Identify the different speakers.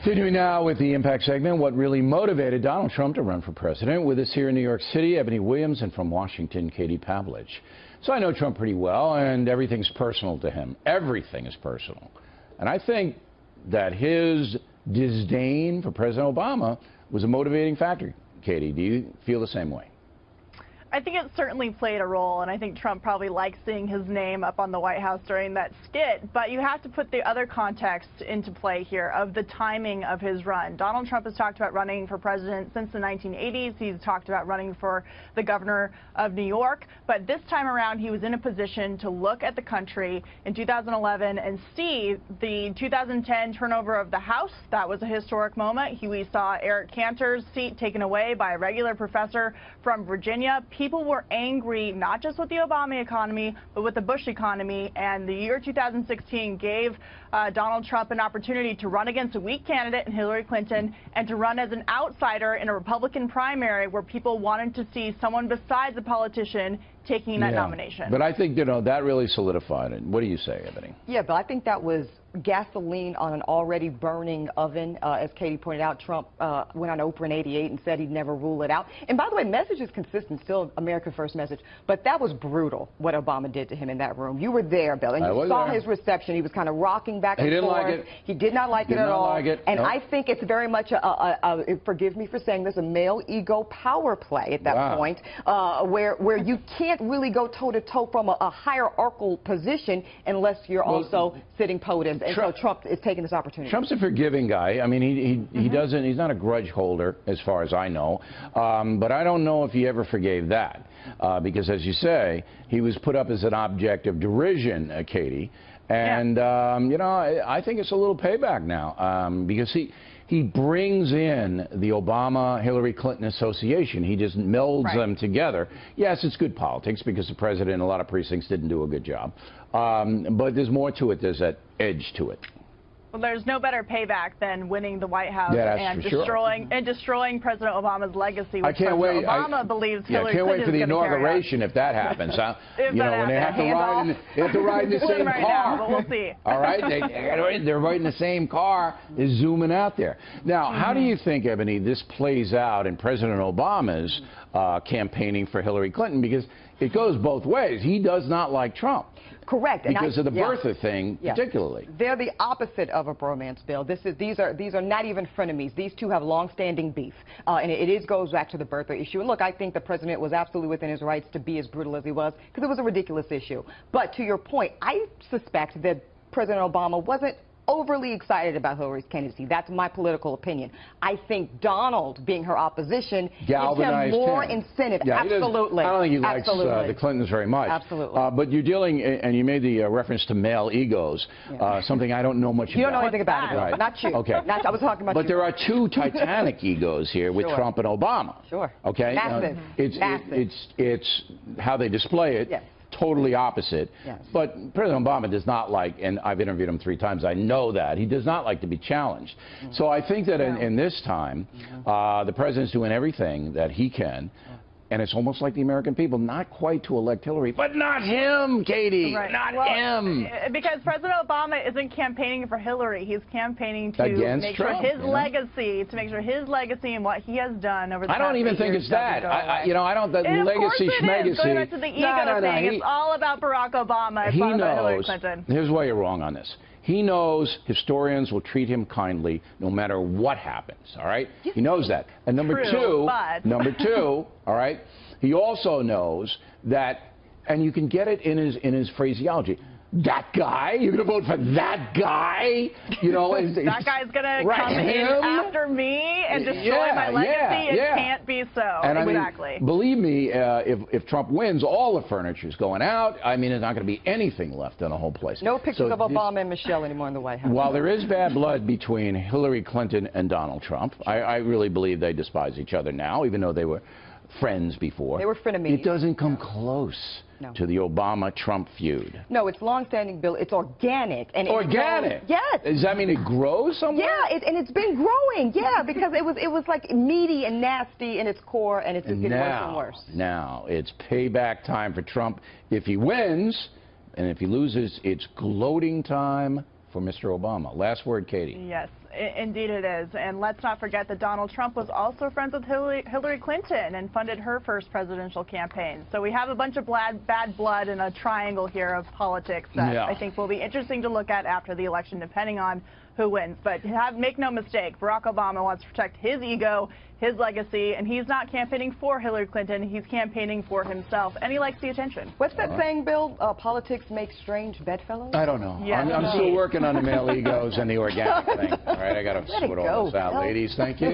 Speaker 1: Continuing now with the Impact segment, what really motivated Donald Trump to run for president. With us here in New York City, Ebony Williams, and from Washington, Katie Pavlich. So I know Trump pretty well, and everything's personal to him. Everything is personal. And I think that his disdain for President Obama was a motivating factor. Katie, do you feel the same way?
Speaker 2: I think it certainly played a role, and I think Trump probably liked seeing his name up on the White House during that skit. But you have to put the other context into play here of the timing of his run. Donald Trump has talked about running for president since the 1980s. He's talked about running for the governor of New York. But this time around, he was in a position to look at the country in 2011 and see the 2010 turnover of the House. That was a historic moment. We saw Eric Cantor's seat taken away by a regular professor from Virginia. People were angry, not just with the Obama economy, but with the Bush economy. And the year 2016 gave Donald Trump an opportunity to run against a weak candidate in Hillary Clinton and to run as an outsider in a Republican primary where people wanted to see someone besides a politician taking that nomination.
Speaker 1: But I think, that really solidified it. What do you say, Ebony?
Speaker 3: Yeah, but I think that was gasoline on an already burning oven. As Katie pointed out, Trump went on Oprah in '88 and said he'd never rule it out. And by the way, message is consistent, still America First message. But that was brutal, what Obama did to him in that room. You were there, Bill, and you saw his reception. He was kind of rocking back and forth.
Speaker 1: He didn't like it.
Speaker 3: He did not like it at all. And
Speaker 1: nope.
Speaker 3: I think it's very much, forgive me for saying this, a male ego power play at that point, where you can't really go toe-to-toe from a hierarchical position unless you're also sitting podiums. And so Trump is taking this opportunity.
Speaker 1: Trump's a forgiving guy. I mean, he's not a grudge holder, as far as I know. But I don't know if he ever forgave that. Because, as you say, he was put up as an object of derision, Katie. And, I think it's a little payback now. Because he brings in the Obama-Hillary Clinton association. He just melds them together. Yes, it's good politics because the president in a lot of precincts didn't do a good job. But there's more to it. There's that edge to it.
Speaker 2: Well, there's no better payback than winning the White House
Speaker 1: and
Speaker 2: destroying President Obama's legacy, which President Obama believes Hillary Clinton is going to carry out.
Speaker 1: Can't wait for the inauguration if that happens. When they have to ride in the same car.
Speaker 2: Now, but we'll see.
Speaker 1: All right, they're right in the same car, is zooming out there. Now, how do you think, Ebony, this plays out in President Obama's campaigning for Hillary Clinton? Because it goes both ways. He does not like Trump.
Speaker 3: Correct.
Speaker 1: Because of the birther thing, particularly.
Speaker 3: They're the opposite of a bromance, Bill. These are not even frenemies. These two have long-standing beef, and it goes back to the birther issue. And look, I think the president was absolutely within his rights to be as brutal as he was because it was a ridiculous issue. But to your point, I suspect that President Obama wasn't overly excited about Hillary's candidacy. That's my political opinion. I think Donald, being her opposition, gives him more incentive.
Speaker 1: Yeah,
Speaker 3: absolutely.
Speaker 1: I don't think he likes the Clintons very much.
Speaker 3: Absolutely.
Speaker 1: But you're dealing, and you made the reference to male egos, something I don't know much about.
Speaker 3: You don't know anything about it, right? Not you.
Speaker 1: Okay.
Speaker 3: I was talking about
Speaker 1: But there are two titanic egos here with Trump and Obama.
Speaker 3: Sure.
Speaker 1: Okay?
Speaker 3: Massive.
Speaker 1: It's how they display it.
Speaker 3: Yes.
Speaker 1: Totally opposite.
Speaker 3: Yes.
Speaker 1: But President Obama does not like, and I've interviewed him 3 times, I know that, he does not like to be challenged. So I think that in this time, the president's doing everything that he can, and it's almost like the American people, not quite to elect Hillary, but not him, Katie, not him.
Speaker 2: Because President Obama isn't campaigning for Hillary. He's campaigning to make sure his legacy, and what he has done over the past 8 years.
Speaker 1: I don't even think it's that. I don't, that legacy, schmegacy.
Speaker 2: Going back to the ego thing, it's all about Barack Obama. It's all about Hillary Clinton.
Speaker 1: Here's why you're wrong on this. He knows historians will treat him kindly no matter what happens, all right? He knows that. And number two, all right, he also knows that, and you can get it in his phraseology, that guy? You're going to vote for that guy?
Speaker 2: That guy's going to come in after me and destroy my legacy? It can't be so.
Speaker 1: And I mean, believe me, if Trump wins, all the furniture's going out. I mean, there's not going to be anything left in the whole place.
Speaker 3: No pictures of Obama and Michelle anymore in the White House.
Speaker 1: While there is bad blood between Hillary Clinton and Donald Trump, I really believe they despise each other now, even though they were friends before.
Speaker 3: They were frenemies.
Speaker 1: It doesn't come close to the Obama-Trump feud.
Speaker 3: No, it's long-standing, Bill. It's organic. And
Speaker 1: organic?
Speaker 3: Yes.
Speaker 1: Does that mean it grows somewhere?
Speaker 3: Yeah, and it's been growing, because it was like meaty and nasty in its core, and it's just getting worse and worse.
Speaker 1: Now, it's payback time for Trump if he wins, and if he loses, it's gloating time for Mr. Obama. Last word, Katie.
Speaker 2: Yes. Indeed it is. And let's not forget that Donald Trump was also friends with Hillary Clinton and funded her first presidential campaign. So we have a bunch of bad blood in a triangle here of politics that I think will be interesting to look at after the election, depending on who wins. But make no mistake, Barack Obama wants to protect his ego, his legacy, and he's not campaigning for Hillary Clinton. He's campaigning for himself, and he likes the attention.
Speaker 3: What's that saying, Bill? Politics makes strange bedfellows?
Speaker 1: I don't know.
Speaker 2: Yeah,
Speaker 1: I'm still working on the male egos and the organic thing. All right, I got to sort all this out. Ladies, thank you.